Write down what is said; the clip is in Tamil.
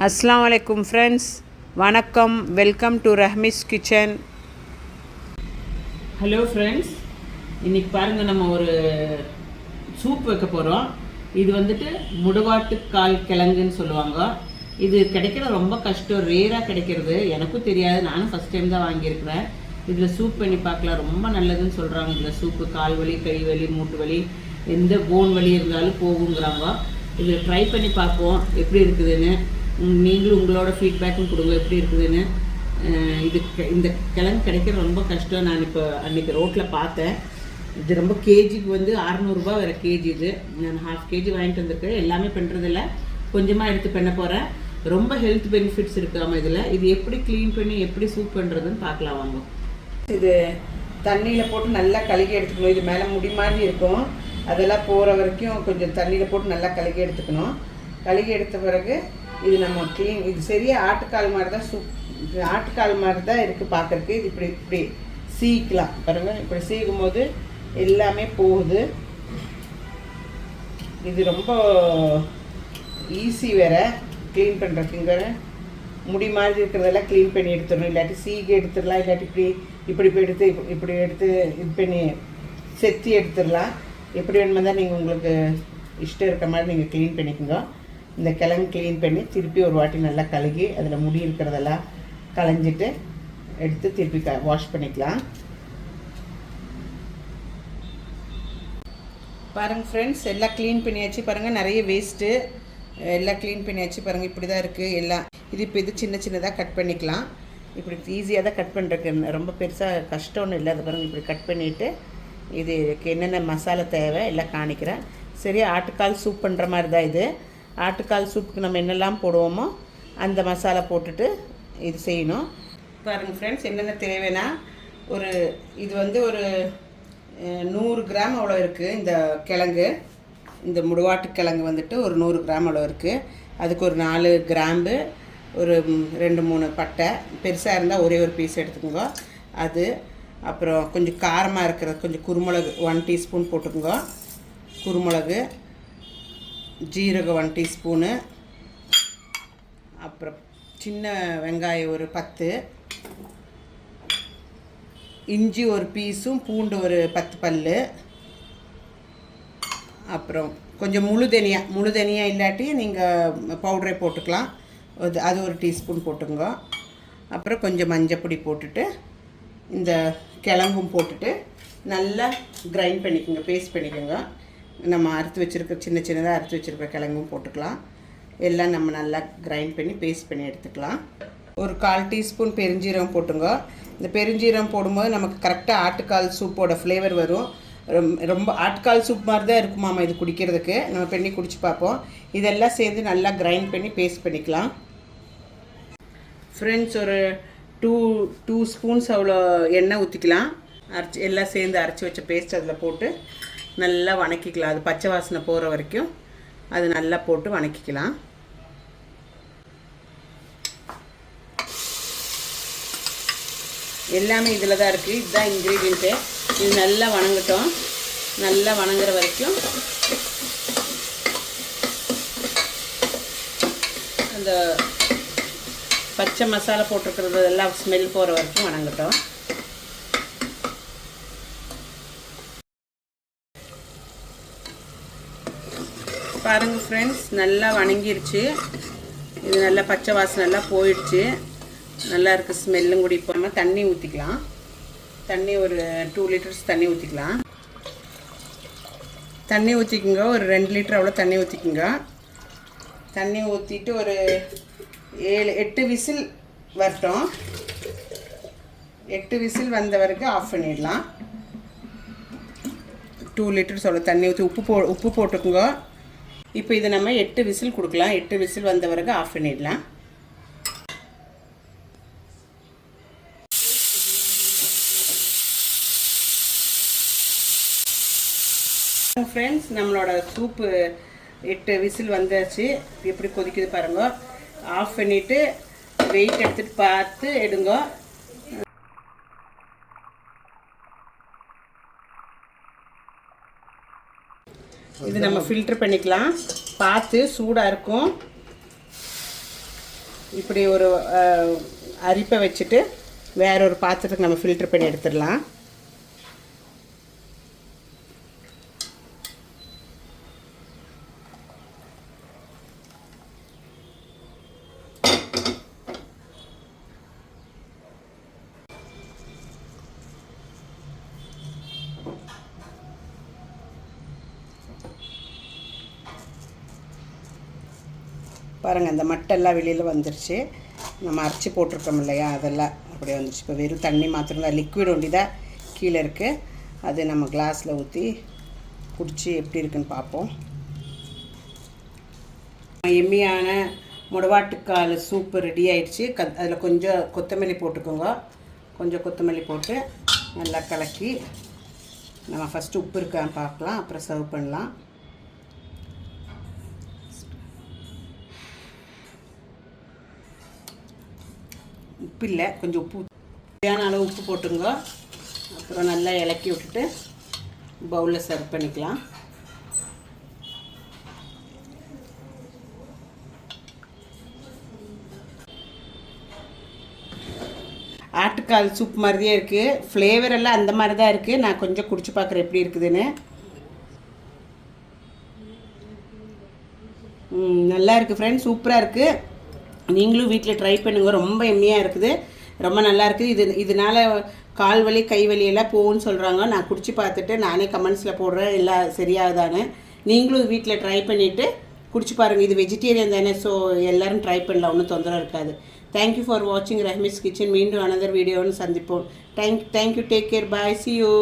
அஸ்ஸலாமு அலைக்கும் ஃப்ரெண்ட்ஸ், வணக்கம். Welcome to Rahmi's kitchen. Hello friends, இன்றைக்கி பாருங்கள், நம்ம ஒரு சூப் வைக்க போகிறோம். இது வந்துட்டு முடவாட்டுக்கால் கிழங்குன்னு சொல்லுவாங்க. இது கிடைக்கிற ரொம்ப கஷ்டம், ரேராக கிடைக்கிறது. எனக்கும் தெரியாது, நானும் ஃபஸ்ட் டைம் தான் வாங்கியிருக்கிறேன். இதில் சூப் பண்ணி பார்க்கலாம், ரொம்ப நல்லதுன்னு சொல்கிறாங்க. இதில் சூப்பு கால் வலி, கை வலி, மூட்டு வலி, எந்த போன் வலி இருந்தாலும் போகுங்கிறாங்க. இதில் ட்ரை பண்ணி பார்ப்போம் எப்படி இருக்குதுன்னு. நீங்களும் உங்களோட ஃபீட்பேக்கும் கொடுங்க எப்படி இருக்குதுன்னு. இந்த கிழங்கு கிடைக்கிறது ரொம்ப கஷ்டம். நான் இப்போ அன்றைக்கி ரோட்டில் பார்த்தேன். இது ரொம்ப கேஜிக்கு வந்து 600 ரூபா வேறு கேஜி. இது நான் 1/2 கேஜி வாங்கிட்டு வந்திருக்கேன். எல்லாமே பண்ணுறதில்ல, கொஞ்சமாக எடுத்து பண்ண போகிறேன். ரொம்ப ஹெல்த் பெனிஃபிட்ஸ் இருக்காமல் இதில். இது எப்படி க்ளீன் பண்ணி எப்படி சூப் பண்ணுறதுன்னு பார்க்கலாம் வாங்க. இது தண்ணியில் போட்டு நல்லா கழுகி எடுத்துக்கணும். இது மேலே முடி மாதிரி இருக்கும், அதெல்லாம் போகிற வரைக்கும் கொஞ்சம் தண்ணியில் போட்டு நல்லா கழுகி எடுத்துக்கணும். கழுகி எடுத்த பிறகு இது நம்ம க்ளீன், இது சரியாக ஆட்டுக்கால் மாதிரி தான் ஆட்டுக்கால் மாதிரி தான் இருக்குது பார்க்குறக்கு. இது இப்படி இப்படி சீக்கலாம் பாருங்கள். இப்படி சீக்கும் போது எல்லாமே போகுது. இது ரொம்ப ஈஸி வேறு க்ளீன் பண்ணுறதுங்க. முடி மாதிரி இருக்கிறதெல்லாம் க்ளீன் பண்ணி எடுத்துடணும். இல்லாட்டி சீகி எடுத்துடலாம், இல்லாட்டி இப்படி இப்படி எடுத்து இது பண்ணி செத்தி எடுத்துடலாம். எப்படி வேணுமா தான் நீங்கள் உங்களுக்கு இஷ்டம் இருக்கிற மாதிரி நீங்கள் க்ளீன் பண்ணிக்கோங்க. இந்த கிழங்கு க்ளீன் பண்ணி திருப்பி ஒரு வாட்டி நல்லா கழுகி அதில் முடி இருக்கிறதெல்லாம் களைஞ்சிட்டு எடுத்து திருப்பி வாஷ் பண்ணிக்கலாம். பாருங்கள் ஃப்ரெண்ட்ஸ், எல்லாம் க்ளீன் பண்ணியாச்சு. பாருங்கள், நிறைய வேஸ்ட்டு எல்லாம் க்ளீன் பண்ணியாச்சு. பாருங்கள், இப்படி தான் இருக்குது எல்லாம். இது சின்ன சின்னதாக கட் பண்ணிக்கலாம். இப்படி ஈஸியாக தான் கட் பண்ணுறதுக்கு, ரொம்ப பெருசாக கஷ்டம்னு இல்லை. அதை பாருங்கள், இப்படி கட் பண்ணிவிட்டு இதுக்கு என்னென்ன மசாலா தேவை எல்லாம் காணிக்கிறேன். சரி, ஆட்டுக்கால் சூப் பண்ணுற மாதிரி தான் இது. ஆட்டுக்கால் சூப்புக்கு நம்ம என்னெல்லாம் போடுவோமோ அந்த மசாலா போட்டுட்டு இது செய்யணும். பாருங்கள் ஃப்ரெண்ட்ஸ், என்னென்ன தேவைன்னா இது வந்து ஒரு 100 கிராம் அவ்வளோ இருக்குது. இந்த கிழங்கு, இந்த முடுவாட்டு கிழங்கு வந்துட்டு ஒரு 100 கிராம் அவ்வளோ இருக்குது. அதுக்கு ஒரு 4 கிராம்பு, ஒரு 2-3 பட்டை, பெருசாக இருந்தால் ஒரே ஒரு பீஸ் எடுத்துக்கோங்க. அது அப்புறம் கொஞ்சம் காரமாக இருக்கிறது கொஞ்சம் குருமிளகு 1 டீஸ்பூன் போட்டுக்கோங்க. குருமிளகு, ஜீரகம் 1 டீஸ்பூனு, அப்புறம் சின்ன வெங்காயம் ஒரு 10, இஞ்சி ஒரு பீஸும், பூண்டு ஒரு 10 பல், அப்புறம் கொஞ்சம் முழு தனியா இல்லாட்டி நீங்கள் பவுடரே போட்டுக்கலாம். அது ஒரு டீஸ்பூன் போட்டுங்க. அப்புறம் கொஞ்சம் மஞ்சப்பொடி போட்டுட்டு இந்த கிழங்கும் போட்டுட்டு நல்லா கிரைண்ட் பண்ணிக்கோங்க, பேஸ்ட் பண்ணிக்கோங்க. நம்ம அறுத்து வச்சுருக்க சின்னதாக அறுத்து வச்சுருக்க கிழங்கும் போட்டுக்கலாம். எல்லாம் நம்ம நல்லா கிரைண்ட் பண்ணி பேஸ்ட் பண்ணி எடுத்துக்கலாம். ஒரு 1/4 டீஸ்பூன் பெருஞ்சீரகம் போட்டுங்க. இந்த பெருஞ்சீரகம் போடும்போது நமக்கு கரெக்டாக ஆட்டுக்கால் சூப்போட ஃப்ளேவர் வரும். ரொம்ப ஆட்டுக்கால் சூப் மாதிரி தான் இருக்குமாமா இது குடிக்கிறதுக்கு. நம்ம பண்ணி குடிச்சு பார்ப்போம். இதெல்லாம் சேர்ந்து நல்லா கிரைண்ட் பண்ணி பேஸ்ட் பண்ணிக்கலாம். ஃப்ரெண்ட்ஸ், ஒரு 2 ஸ்பூன்ஸ் அவ்வளோ எண்ணெய் ஊற்றிக்கலாம். எல்லாம் சேர்ந்து அரைச்சி வச்ச பேஸ்ட் அதில் போட்டு நல்லா வணக்கிக்கலாம். அது பச்சை வாசனை போகிற வரைக்கும் அது நல்லா போட்டு வணக்கிக்கலாம். எல்லாமே இதில் தான் இருக்குது. இதுதான் இன்க்ரீடியண்ட்டு. இது நல்லா வணங்கட்டும். நல்லா வணங்குற வரைக்கும் அந்த பச்சை மசாலா போட்டிருக்கிறது எல்லாம் ஸ்மெல் போகிற வரைக்கும் வணங்கட்டும். பாருங்கள் ஃப்ரெண்ட்ஸ், நல்லா வணங்கிருச்சு. இது நல்லா பச்சை வாசனை எல்லாம் போயிடுச்சு. நல்லா இருக்குது, ஸ்மெல்லும் கூட. இப்போ நம்ம தண்ணி ஊற்றிக்கலாம். தண்ணி ஒரு 2 லிட்டர்ஸ் தண்ணி ஊற்றிக்கலாம். தண்ணி ஊற்றிக்குங்க. ஒரு 2 லிட்டர் அவ்வளோ தண்ணி ஊற்றிக்குங்க. தண்ணி ஊற்றிட்டு ஒரு 7-8 விசில் வரட்டும். 8 விசில் வந்த வரைக்கும் ஆஃப் பண்ணிடலாம். 2 லிட்டர்ஸ் அவ்வளோ தண்ணி ஊற்றி உப்பு போட்டுக்குங்க. இப்போ இதை நம்ம 8 விசில் கொடுக்கலாம். 8 விசில் வந்த வரைக்கும் ஆஃப் பண்ணிடலாம். ஃப்ரெண்ட்ஸ், நம்மளோட சூப்பு 8 விசில் வந்தாச்சு. எப்படி கொதிக்குது பாருங்க. ஆஃப் பண்ணிவிட்டு வெயிட் எடுத்துகிட்டு பார்த்து எடுங்க. இது நம்ம ஃபில்டர் பண்ணிக்கலாம். பார்த்து, சூடாக இருக்கும். இப்படி ஒரு அரிப்பை வச்சுட்டு வேற ஒரு பாத்திரத்துக்கு நம்ம ஃபில்டர் பண்ணி எடுத்துடலாம். பாருங்கள், அந்த மட்டெல்லாம் வெளியில் வந்துருச்சு. நம்ம அரைச்சி போட்டிருக்கோம் இல்லையா, அதெல்லாம் அப்படியே வந்துருச்சு. இப்போ வெறும் தண்ணி மாத்திரம் தான், லிக்விட் ஒண்டி தான் கீழே இருக்குது. அது நம்ம கிளாஸில் ஊற்றி குடிச்சு எப்படி இருக்குன்னு பார்ப்போம். எம்மியான முடவாட்டுக்கால் சூப்பு ரெடி ஆயிடுச்சு. அதில் கொஞ்சம் கொத்தமல்லி போட்டுக்கோங்க. கொஞ்சம் கொத்தமல்லி போட்டு நல்லா கலக்கி நம்ம ஃபஸ்ட்டு உப்பு இருக்கான்னு பார்க்கலாம், அப்புறம் சர்வ் பண்ணலாம். உப்பு இல்லை, கொஞ்சம் உப்பு தேவையான அளவு உப்பு போட்டுங்க. அப்புறம் நல்லா இலக்கி விட்டுட்டு பவுலில் சர்வ் பண்ணிக்கலாம். ஆட்டுக்கால் சூப் மாதிரியே இருக்குது. ஃப்ளேவர் எல்லாம் அந்த மாதிரி தான் இருக்குது. நான் கொஞ்சம் குடிச்சு பார்க்குறேன் எப்படி இருக்குதுன்னு. நல்லா இருக்குது ஃப்ரெண்ட்ஸ், சூப்பராக இருக்குது. நீங்களும் வீட்டில் ட்ரை பண்ணுங்க. ரொம்ப எம்மியாக இருக்குது, ரொம்ப நல்லா இருக்குது. இதனால் கால் வலி கை வலியெல்லாம் போகும்னு சொல்கிறாங்க. நான் குடிச்சு பார்த்துட்டு நானே கமெண்ட்ஸில் போடுறேன் எல்லாம் சரியாகுதான்னு. நீங்களும் வீட்டில் ட்ரை பண்ணிவிட்டு குடிச்சு பாருங்கள். இது வெஜிடேரியன் தானே, ஸோ எல்லோரும் ட்ரை பண்ணலாம், ஒன்றும் தொந்தரவு இருக்காது. தேங்க்யூ ஃபார் வாட்சிங் ரஹ்மீஸ் கிச்சன். மீண்டும் அனதர் வீடியோன்னு சந்திப்போம். Thank you. Take care. Bye. C you.